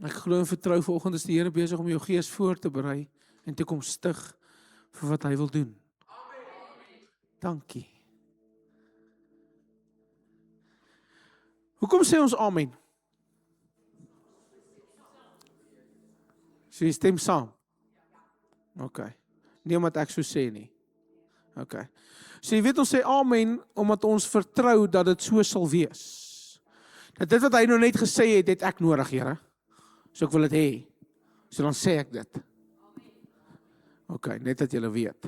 Ek glo en vertrou vanoggend is die Here besig om jou gees voor te berei en toekomstig vir wat hy wil doen. Dankie. Hoekom sê ons amen? So jy stem saam? OK. Nie omdat ek so sê nie. OK. So jy weet ons sê amen omdat ons vertrou dat dit so sal wees. Dat dit wat hy nou net gesê het, het ek nodig, Here. So ek wil dit hê. So dan sê ek dit. OK, net dat julle weet.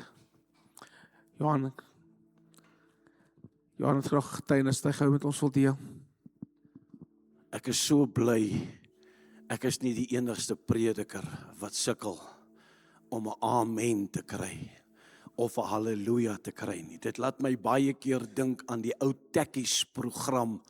Johan het graag getuienis wat hy gou met ons wil deel. Ek is so bly, ek is nie die enigste prediker wat sukkel om 'n amen te kry, of 'n halleluja te kry nie. Dit laat my baie keer dink aan die ou tekkies program,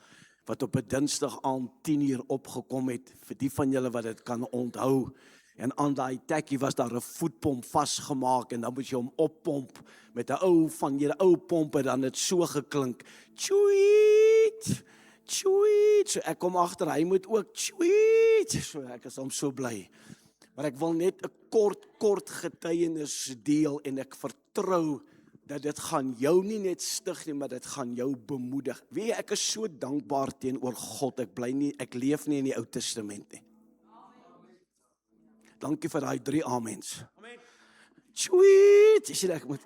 wat op 'n Dinsdag aand 10:00 opgekom het, vir die van julle wat dit kan onthou, en aan daai tekkie was daar 'n voetpomp vasgemaak, en dan moet jy hom oppomp, met 'n ou pomp, en dan het so geklink, tjoeit, tjoeit, so ek kom agter, hy moet ook tjoeit, so ek is hom so bly, maar ek wil net 'n kort getuienis deel, en ek vertrou, dat dit gaan jou nie net stig nie, maar dit gaan jou bemoedig. Weet jy, ek is so dankbaar teenoor God, ek leef nie in die Ou Testament nie. Dankie vir daai 3 amens. Amen. Sweet, sê ek moet.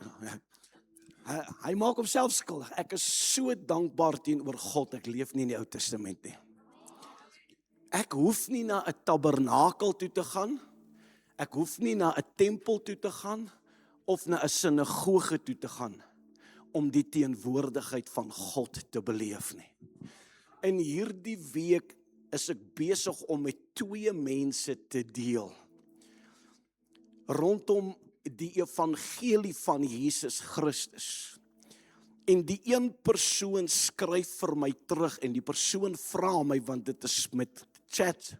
Hy maak homself skuldig. Ek is so dankbaar teenoor God, ek leef nie in die Ou Testament nie. Ek hoef nie na 'n tabernakel toe te gaan. Ek hoef nie na 'n tempel toe te gaan, of na 'n sinagoge toe te gaan, om die teenwoordigheid van God te beleef nie. In hierdie week is ek besig om met 2 mense te deel, rondom die evangelie van Jesus Christus. En die een persoon skryf vir my terug, en die persoon vra my, want dit is met chat,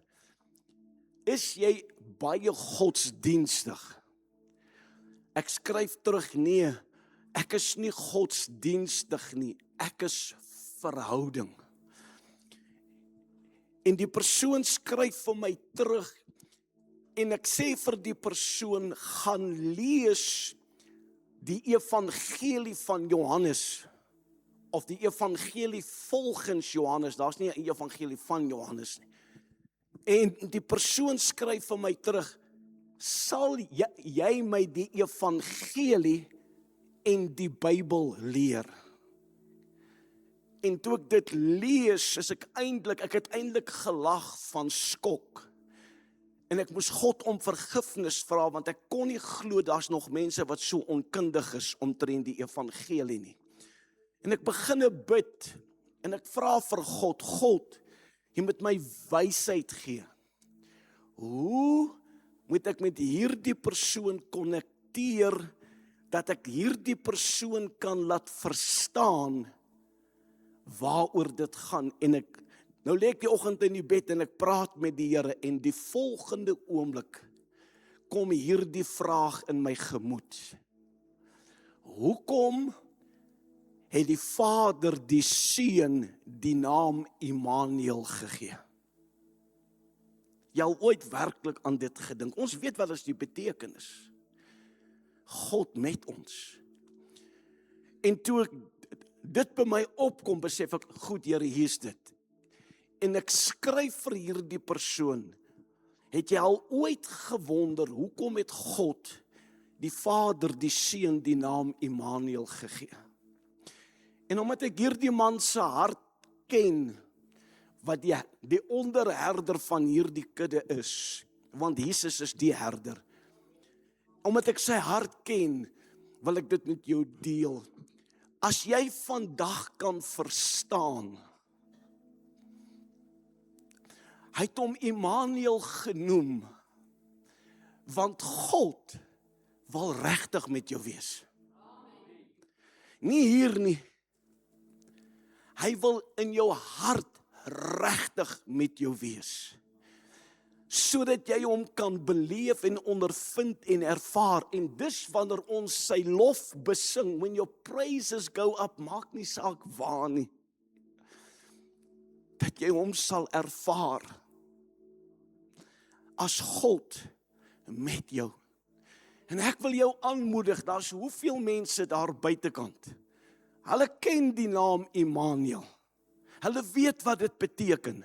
is jy baie godsdienstig? Ek skryf terug, nee, ek is nie godsdienstig nie, ek is verhouding. En die persoon skryf vir my terug, en ek sê vir die persoon, gaan lees die evangelie van Johannes, of die evangelie volgens Johannes, daar's nie 'n evangelie van Johannes nie. En die persoon skryf vir my terug, sal jy my die evangelie en die Bybel leer? En toe ek dit lees, ek het eintlik gelag van skok. En ek moes God om vergifnis vra, want ek kon nie glo daar's nog mense wat so onkundig is omtrent die evangelie nie. En ek begin bid, en ek vra vir God, jy moet my wysheid gee. Hoe moet ek met hierdie persoon konnekteer, dat ek hierdie persoon kan laat verstaan waaroor dit gaan? En nou lê ek die oggend in die bed en ek praat met die Here, en die volgende oomblik kom hierdie vraag in my gemoed. Hoekom het die Vader die Seun die naam Immanuel gegee? Jy al ooit werklik aan dit gedink? Ons weet wat is die betekenis. God met ons. En toe ek dit by my opkom, besef ek, goed Here, hier's dit. En ek skryf vir hierdie persoon, het jy al ooit gewonder, hoekom het God, die Vader, die Seun, die naam Immanuel gegee? En omdat ek hierdie man se hart ken, wat die onderherder van hierdie kudde is, want Jesus is die herder. Omdat ek sy hart ken, wil ek dit met jou deel. As jy vandag kan verstaan, hy het hom Immanuel genoem, want God wil regtig met jou wees. Nie hier nie. Hy wil in jou hart regtig met jou wees, sodat jy hom kan beleef en ondervind en ervaar, en dis wanneer ons sy lof besing, when your praises go up, maak nie saak waar nie. dat jy hom sal ervaar as God met jou. En ek wil jou aanmoedig, daar's hoeveel mense daar buitekant. Hulle ken die naam Immanuel. Hulle weet wat dit beteken,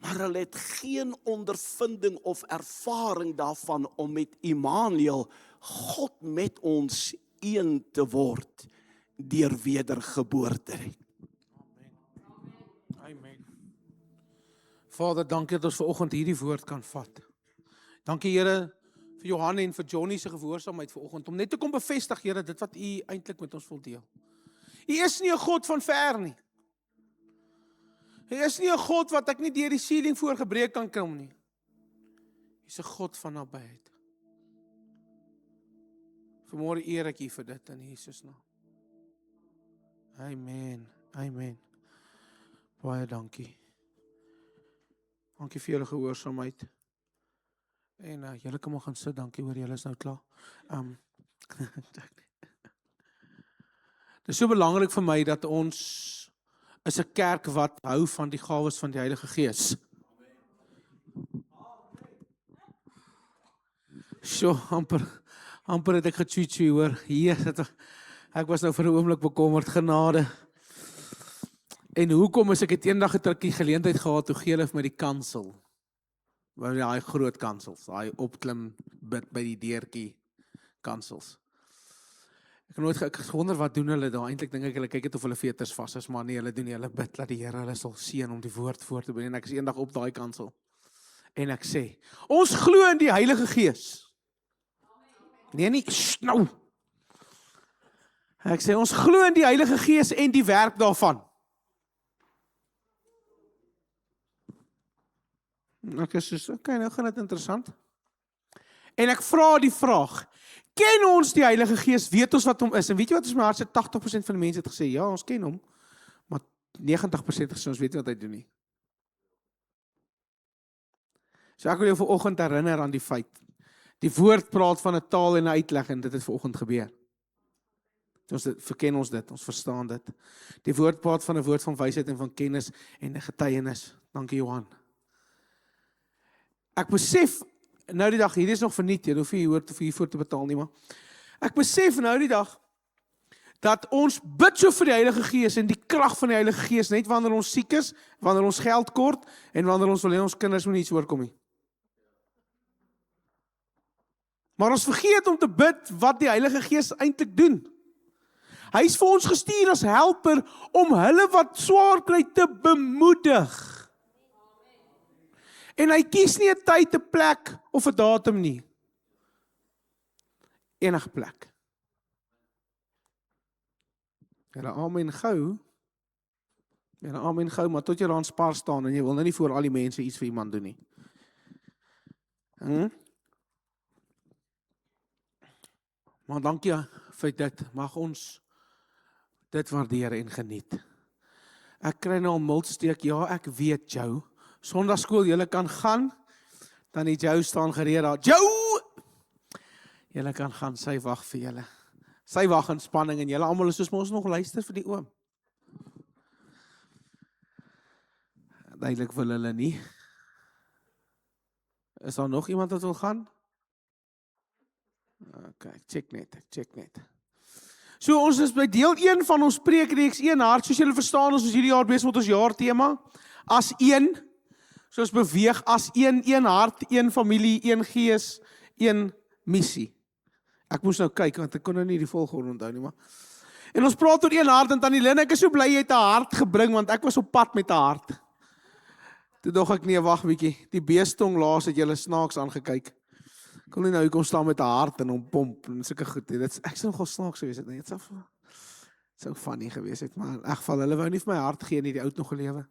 maar hulle het geen ondervinding of ervaring daarvan om met Immanuel, God met ons een te word deur wedergeboorte. Amen. Vader, dankie dat ons vanoggend hierdie woord kan vat. Dankie Here vir Johan en vir Johnny se gehoorsaamheid vanoggend om net te kom bevestig, Here, dit wat U eintlik met ons wil deel. U is nie 'n God van ver nie. U is nie 'n God wat ek nie deur die ceiling voorgebreek kan kom nie. U is 'n God van nabyheid. Vanmôre eer ek U vir dit in Jesus naam. Amen. Amen. Baie dankie. Dankie vir julle gehoorsaamheid. En julle kan maar gaan sit, dankie hoor, julle is nou klaar. Dit is so belangrik vir my dat ons is 'n kerk wat hou van die gawes van die Heilige Gees. So, amper het ek getjie hoor. Hier, ek was nou vir 'n oomblik bekommerd, genade. En hoekom is ek het eendag 'n trukkie geleentheid gehad toe gee hulle vir my die kansel. Waar daai groot kansels, daai opklim bid by die deurtjie kansels. Ek het nooit gewonder wat doen hulle daar. Eintlik dink ek hulle kyk het of hulle veters vas is, maar nee, hulle doen nie. Hulle bid dat die Here hulle sal seën om die woord voor te bring. En ek is eendag op daai kansel. En ek sê, ons glo in die Heilige Gees. Nee, nie nou. Ek sê ons glo in die Heilige Gees en die werk daarvan. Ek sê, okay, nou gaan dit interessant. En ek vra die vraag, ken ons die Heilige Gees, weet ons wat hom is? En weet jy wat ons my hart sê, 80% van die mense het gesê, ja, ons ken hom, maar 90% gesê, ons weet nie wat hy doen nie. So ek wil jou vanoggend herinner aan die feit, die woord praat van 'n taal en 'n uitleg, en dit het vanoggend gebeur. Ons verken ons dit, ons verstaan dit. Die woord praat van 'n woord van wysheid en van kennis en 'n getuienis. Dankie Johan. Ek besef nou die dag, hierdie is nog verniet, jy hoef nie hoor of hiervoor te betaal nie, maar ek besef nou die dag dat ons bid so vir die Heilige Gees en die krag van die Heilige Gees net wanneer ons siek is, wanneer ons geld kort en wanneer ons wil hê ons kinders moet iets oorkom nie. Maar ons vergeet om te bid wat die Heilige Gees eintlik doen. Hy is vir ons gestuur as helper om hulle wat swaar kry te bemoedig. En hy kies nie 'n tyd, 'n plek of 'n datum nie. Enige plek. Julle amen gou. Julle amen gou, maar tot jy daar aan spaar staan en jy wil nou nie voor al die mense iets vir iemand doen nie. Maar dankie vir dit. Mag ons dit waardeer en geniet. Ek kry nou 'n multsteek. Ja, ek weet jou. Sondagskool, julle kan gaan, dan die Jou staan gereed daar. Jou! Julle kan gaan, sy wag vir julle. Sy wag in spanning en julle almal is soos ons nog luister vir die oom. Duidelik wil hulle nie. Is daar nog iemand wat wil gaan? Okay, ek check net. So ons is by deel 1 van ons preekreeks Een Hart, soos julle verstaan, ons is hierdie jaar besig met ons jaartema, as een. So ons beweeg as een hart, een familie, een gees, een missie. Ek moes nou kyk, want ek kon nou nie die volgorde onthou nie, maar. En ons praat oor een hart, en Tannie Lynn, ek is so bly jy het 'n hart gebring, want ek was op pad met 'n hart. Toe dog ek, nee, wag bietjie, die beestong laas het julle snaaks aangekyk. Ek kon nie nou hier kom staan met 'n hart en hom pomp, en sulke goed, ek sou nogal snaaks gewees het, nee, het sou funny gewees het, maar in elk geval, hulle wou nie vir my hart gee nie, die oud nog gelewe.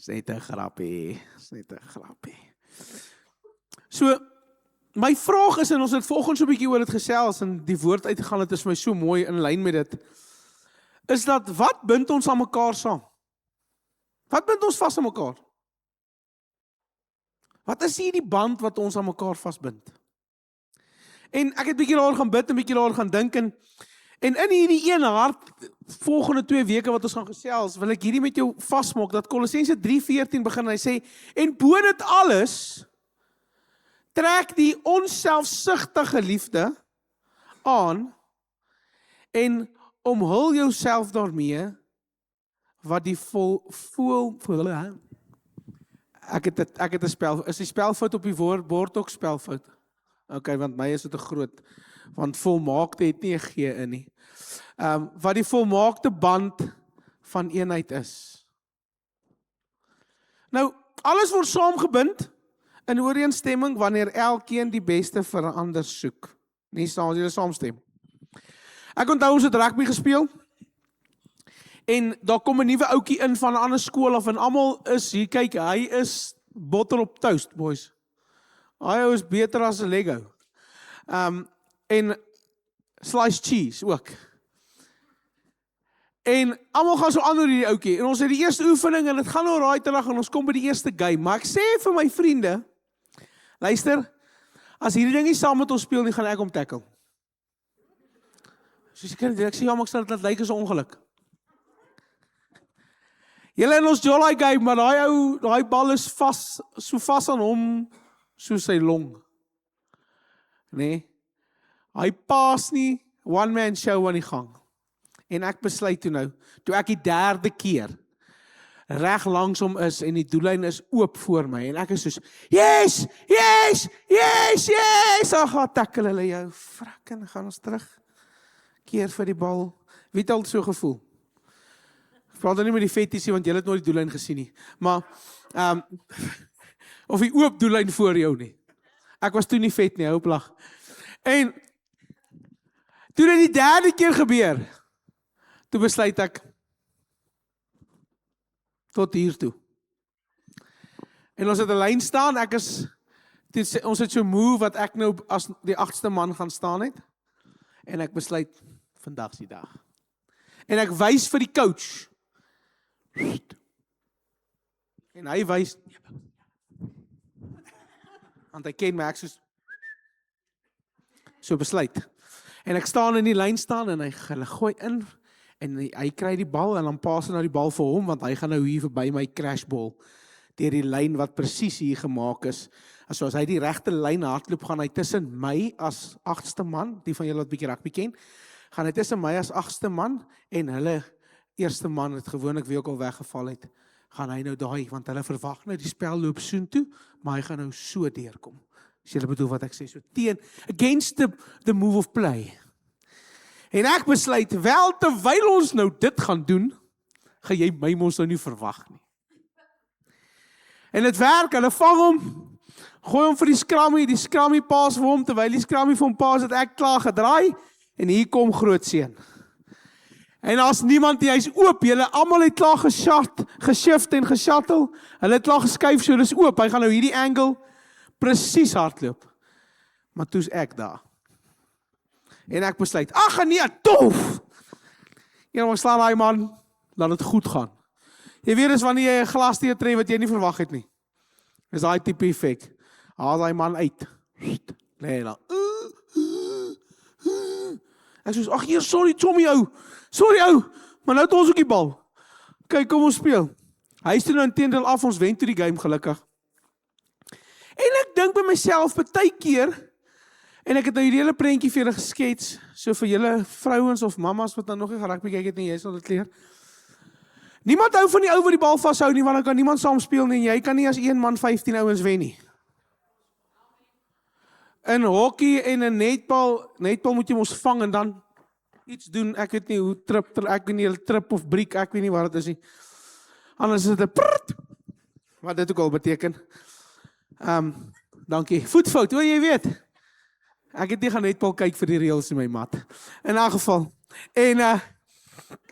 Is net 'n grappie. So, my vraag is, en ons het volgens so 'n bietjie oor dit gesels, en die woord uitgegaan, het is my so mooi in lyn met dit, is dat, wat bind ons aan mekaar saam? Wat bind ons vas aan mekaar? Wat is hier die band wat ons aan mekaar vasbind? En ek het bietjie daaroor gaan bid, en bietjie daaroor gaan dink, En in hierdie een hart, volgende 2 weke wat ons gaan gesels, wil ek hierdie met jou vasmaak, dat Kolossense 3:14 begin, en hy sê, en bo dit alles, trek die onselfsugtige liefde aan, en omhul jouself daarmee, wat die ek het 'n spel, is die spelfout op die bord ook spelfout? Ok, want my is dit 'n groot, want volmaakte het nie 'n G in nie. Wat die volmaakte band van eenheid is. Nou, alles word saamgebind in ooreenstemming wanneer elkeen die beste vir 'n ander soek. Nie saam, julle saamstem. Ek onthou ons het rugby gespeel, en daar kom 'n nuwe ouetjie in van 'n ander skool af, en almal is, hier kyk, hy is botter op toast, boys. Hy is beter as 'n Lego. En sliced cheese ook. En almal gaan so aan oor hierdie ouetjie, en ons het die eerste oefening, en dit gaan oor raai terug, en ons kom by die eerste game, maar ek sê vir my vriende, luister, as hierdie ding nie saam met ons speel nie, gaan ek hom tackle. Soos ek sê, ja, maar ek sal dit lyk as 'n ongeluk. Julle in ons jolly game, maar daai bal is so vas aan hom, soos sy long. Nee, hy pas nie, one man show aan die gang. En ek besluit toe nou, toe ek die 3de keer reg langs hom is, en die doellyn is oop voor my, en ek is soos, yes, yes, yes, yes, ag, tackle hulle jou, frikking, gaan ons terug, keer vir die bal, wie het al so gevoel? Ek praat dan nie met die vetiesie, want jy het nooit die doellyn gesien nie, maar, of die oop doellyn voor jou nie, ek was toe nie vet nie, hoop lag, en, toe dit die 3de keer gebeur, toe besluit ek, tot hier toe. En ons het 'n lyn staan, ons het so move, wat ek nou as die 8ste man gaan staan het, en ek besluit, vandag is die dag. En ek wys vir die coach, en hy wys, want hy ken my, ek so besluit. En ek staan in die lyn staan, en hy gooi in, en hy kry die bal, en dan pas hy nou die bal vir hom, want hy gaan nou hier verby my crashball, deur die lyn wat presies hier gemaak is. So as hy die regte lyn hardloop, gaan hy tussen my as 8ste man, die van julle wat bietjie rugby ken, gaan hy tussen my as 8ste man, en hulle eerste man het gewoonlik wie ook al weggeval het, gaan hy nou daai, want hulle verwag nou die spel loop soontoe, maar hy gaan nou so deurkom. As julle bedoel wat ek sê, so against the move of play. En ek besluit, wel terwyl ons nou dit gaan doen, gaan jy my mos nou nie verwag nie. En dit werk, hulle vang hom, gooi hom vir die scrummy paas vir hom, terwyl die scrummy vir hom paas, het ek klaar gedraai, en hier kom Grootseun. En as niemand, hy is oop, julle almal het klaar geshift en geshuttle, hulle het klaar geskuif, so dis oop, hy gaan nou hierdie angle presies hardloop. Maar toe's ek daar. En ek besluit, ag nee, tof! Ja, maar slaan hy man, laat dit goed gaan. Jy weet is wanneer jy 'n glas tee tref wat jy nie verwag het nie. Dis daai tipe effek. Haal daai man uit. Nee, dan. Ek sê, ag hier, sorry Tommy ou. Sorry ou, maar nou het ons ook die bal. Kyk, kom ons speel. Hy is toe nou inteendeel af, ons wen toe die game gelukkig. En ek dink by myself, partykeer, en ek het nou hierdie hele prentjie vir julle geskets, so vir julle vrouens of mamas wat nou nog nie rugby kyk het nie, jy sal dit leer. Niemand hou van die ou wat die bal vashou nie, want dan kan niemand saam speel nie, en jy kan nie as een man 15 ouens wen nie. In hockey en in netbal moet jy mos vang en dan iets doen, ek weet nie hoe ek weet nie, trip of breek, ek weet nie wat dit is nie. Anders is dit 'n prrt, wat dit ook al beteken. Dankie. Voetfout, jy weet. Ek het nie gaan netbal kyk vir die reëls in my mat. In 'n geval. En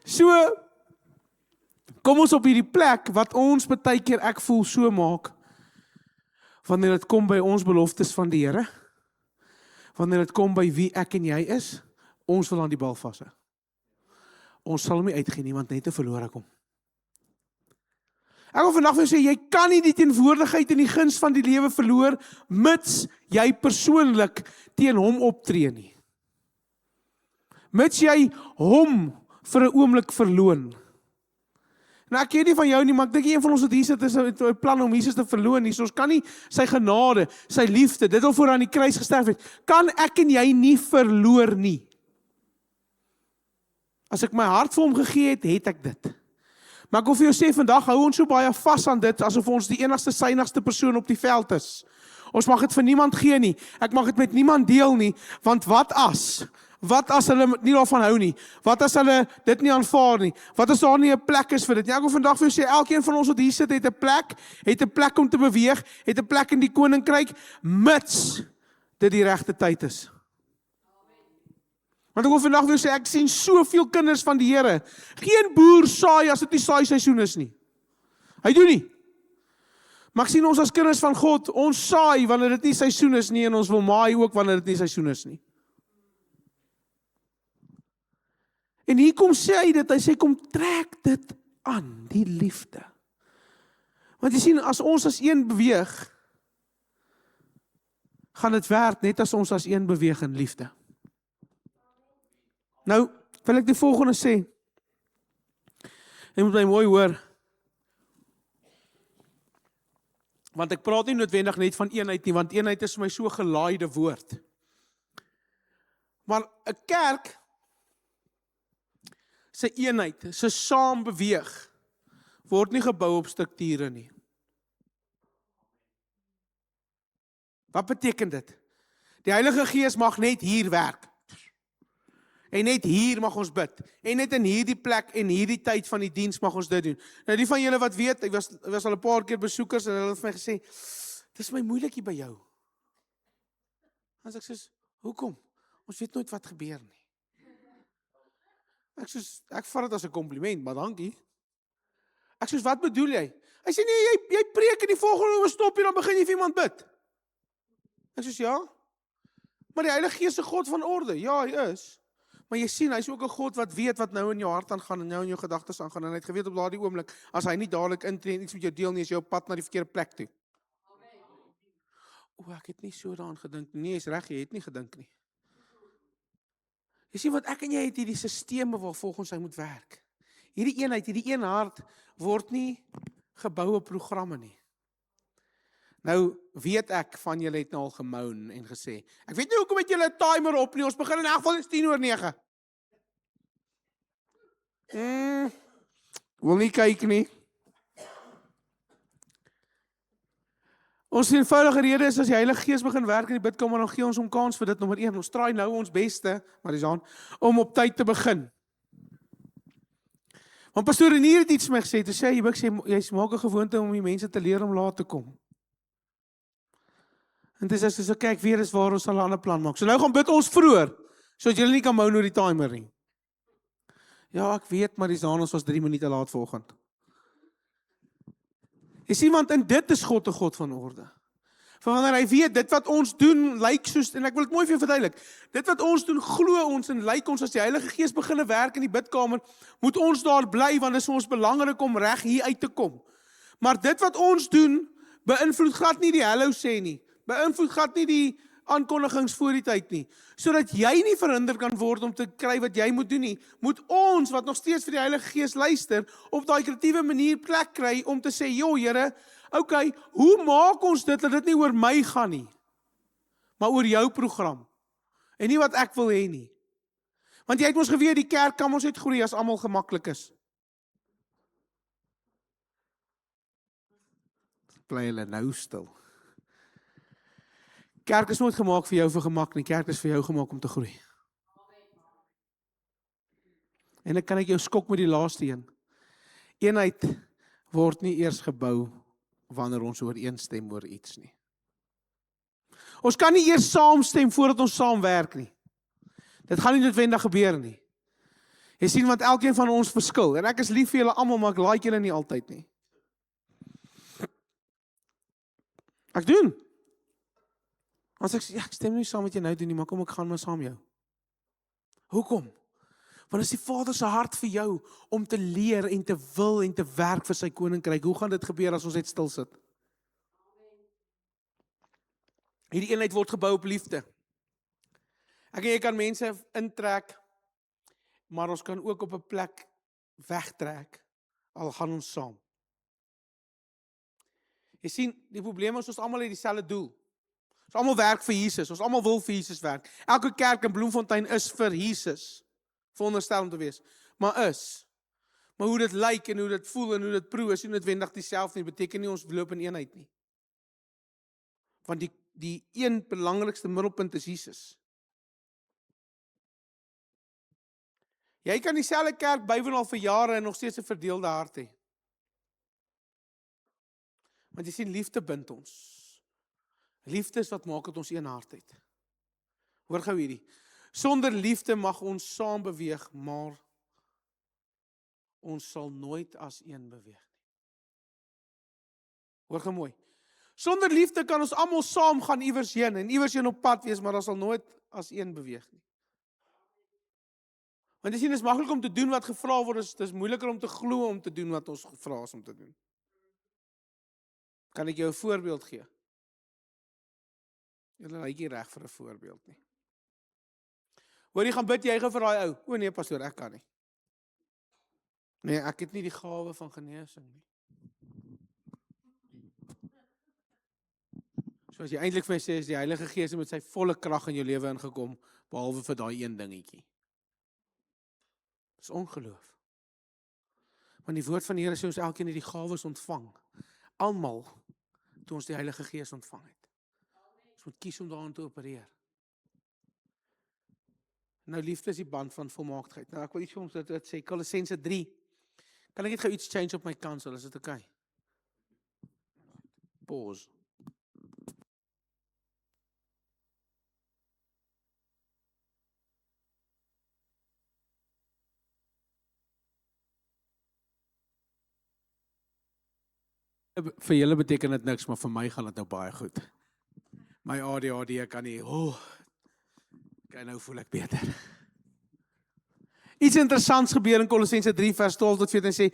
so kom ons op hierdie plek wat ons baie keer ek voel so maak wanneer dit kom by ons beloftes van die Here. Wanneer dit kom by wie ek en jy is, ons wil aan die bal vashou. Ons sal hom nie uitgee nie, want net 'n verlore kom. Ek wil vandag vir jou sê, jy kan nie die teenwoordigheid en die guns van die lewe verloor, mits jy persoonlik teen hom optree nie. Mits jy hom vir 'n oomblik verloon. Nou ek weet nie van jou nie, maar ek dink een van ons wat hier sit is 'n plan om Jesus te verloon nie. So ons kan nie sy genade, sy liefde, dit al voor aan die kruis gesterf het, kan ek en jy nie verloor nie. As ek my hart vir hom gegee het, het ek dit. Maar ek wil vir jou sê, vandag hou ons so baie vas aan dit, asof ons die enigste synigste persoon op die veld is. Ons mag dit vir niemand gee nie. Ek mag dit met niemand deel nie, want wat as? Wat as hulle nie daarvan hou nie? Wat as hulle dit nie aanvaar nie? Wat as daar nie 'n plek is vir dit nie? Ek wil vandag vir jou sê, elkeen van ons wat hier sit, het 'n plek om te beweeg, het 'n plek in die koninkryk, mits dit die regte tyd is. Want ek wil vandag vir jou sê, ek sien soveel kinders van die Here. Geen boer saai as dit nie saai seisoen is nie. Hy doen nie. Maar ek sien ons as kinders van God, ons saai wanneer dit nie seisoen is nie, en ons wil maai ook wanneer dit nie seisoen is nie. En hier kom sê hy dit, hy sê kom trek dit aan, die liefde. Want jy sien, as ons as een beweeg, gaan dit werk net as ons as een beweeg in liefde. Nou, wil ek die volgende sê. Jy moet my mooi hoor. Want ek praat nie noodwendig net van eenheid nie, want eenheid is vir my so gelaaide woord. Maar 'n kerk se eenheid, se saam beweeg, word nie gebou op strukture nie. Wat beteken dit? Die Heilige Gees mag net hier werk. En net hier mag ons bid. En net in hierdie plek en hierdie tyd van die diens mag ons dit doen. Nou die van julle wat weet, ek was al 'n paar keer besoekers en hulle het vir my gesê, "Dis my moeilik hier by jou." As ek sê, "Hoekom? Ons weet nooit wat gebeur nie." Ek vat dit as 'n kompliment, maar dankie. Ek sê, "Wat bedoel jy?" Hy sê, "Nee, jy preek en die volgende oomblik stop jy, dan begin jy vir iemand bid." Ek sê, "Ja. Maar die Heilige Gees is 'n God van orde." Ja, hy is. Maar jy sien, hy is ook 'n God wat weet wat nou in jou hart aangaan en nou in jou gedagtes aangaan. En hy het geweet op daardie oomblik, as hy nie dadelik intree en iets met jou deel nie, is jy op pad na die verkeerde plek toe. O, ek het nie so daaraan gedink nie. Nee, is reg, jy het nie gedink nie. Jy sien wat ek en jy het hierdie sisteme waar volgens hy moet werk. Hierdie eenheid, hierdie een hart word nie gebou op programme nie. Nou weet ek van julle het nou al gemoun en gesê, ek weet nie hoekom het julle 'n timer op nie, ons begin in elk geval is 10:09. Wil nie kyk nie. Ons eenvoudige rede is as die Heilige Gees begin werk in die bidkamer, dan gee ons hom kans vir dit, nommer 1. Ons traai nou ons beste, Marisaan, om op tyd te begin. Want pastoor Renier het iets vir my gesê, toe sê jy maak 'n gewoonte om die mense te leer om laat te kom. En dis as so kyk weer is waar ons sal 'n ander plan maak. So nou gaan bid ons vroeër, sodat julle nie kan mou oor die timer nie. Ja, ek weet, maar die ons was 3 minute laat vanoggend. Jy sien, want in dit is God 'n God van orde. Van wanneer hy weet, dit wat ons doen, lyk soos, en ek wil dit mooi vir jou verduidelik, dit wat ons doen, glo ons en lyk ons as die Heilige Gees begin werk in die bidkamer, moet ons daar bly, want dit is vir ons belangrik om reg hier uit te kom. Maar dit wat ons doen, beïnvloed glad nie die hallo sê nie, beïnvloed glad nie die aankondigings voor die tyd nie, sodat jy nie verhinder kan word om te kry wat jy moet doen nie, moet ons, wat nog steeds vir die Heilige Gees luister, op daai kreatiewe manier plek kry, om te sê, "Jo Here, okay, hoe maak ons dit, dat dit nie oor my gaan nie, maar oor jou program, en nie wat ek wil hê nie." Want jy het ons geweet, die kerk kan ons net groei as almal gemaklik is. Bly hulle nou stil. Kerk is nooit gemaak vir jou vir gemak nie, kerk is vir jou gemaak om te groei. En dan kan ek jou skok met die laaste een. Eenheid word nie eers gebou wanneer ons ooreenstem oor iets nie. Ons kan nie eers saamstem voordat ons saamwerk nie. Dit gaan nie noodwendig gebeur nie. Jy sien, want elkeen van ons verskil, en ek is lief vir julle almal, maar ek like julle nie altyd nie. Ek doen. As ek sê, ja, ek stem nie saam met jou nou doen nie, maar kom ek gaan maar saam jou. Hoekom? Want is die Vader se hart vir jou om te leer en te wil en te werk vir sy koninkryk. Hoe gaan dit gebeur as ons net stil sit? Hierdie eenheid word gebou op liefde. Ek en jy kan mense intrek maar ons kan ook op 'n plek wegtrek, al gaan ons saam. Jy sien, die probleem is, ons almal het dieselfde doel. Ons almal werk vir Jesus, ons almal wil vir Jesus werk. Elke kerk in Bloemfontein is vir Jesus, veronderstel om te wees, maar hoe dit lyk en hoe dit voel en hoe dit proe is nie noodwendig dieselfde nie, beteken nie ons loop in eenheid nie. Want die een belangrikste middelpunt is Jesus. Jy kan dieselfde kerk bywoon al vir jare en nog steeds 'n verdeelde hart hê. Want jy sien, liefde bind ons. Liefde is wat maak dat ons een hart het. Hoor gou hierdie. Sonder liefde mag ons saam beweeg, maar ons sal nooit as een beweeg nie. Hoor gou mooi. Sonder liefde kan ons almal saam gaan iewers heen en iewers heen op pad wees, maar ons sal nooit as een beweeg nie. Want jy sien, dit is maklik om te doen wat gevra word, dit is moeiliker om te glo om te doen wat ons gevra is om te doen. Kan ek jou 'n voorbeeld gee? Julle lyk nie reg vir 'n voorbeeld nie. Hoor jy gaan bid, jy gaan vir daai ou. O nee, pastoor, ek kan nie. Nee, ek het nie die gawe van genesing nie. So as jy eintlik vir my sê, is die Heilige Gees met sy volle krag in jou lewe ingekom, behalwe vir daai een dingetjie. Dis ongeloof. Want die woord van die Here sê ons elkeen het die gawes ontvang. Almal, toe ons die Heilige Gees ontvang het. Ons moet kies om daarin te opereer. Nou, liefde is die band van volmaaktheid. Nou, ek wil iets vir ons dit sê, Kolossense 3. Kan ek net gou iets change op my kansel, is dit okay? Pause. Vir julle beteken dit niks, maar vir my gaan dit nou baie goed. My ADHD kan nie, okay, nou voel ek beter. Iets interessants gebeur in Kolossense 3 vers 12 tot 14 sê,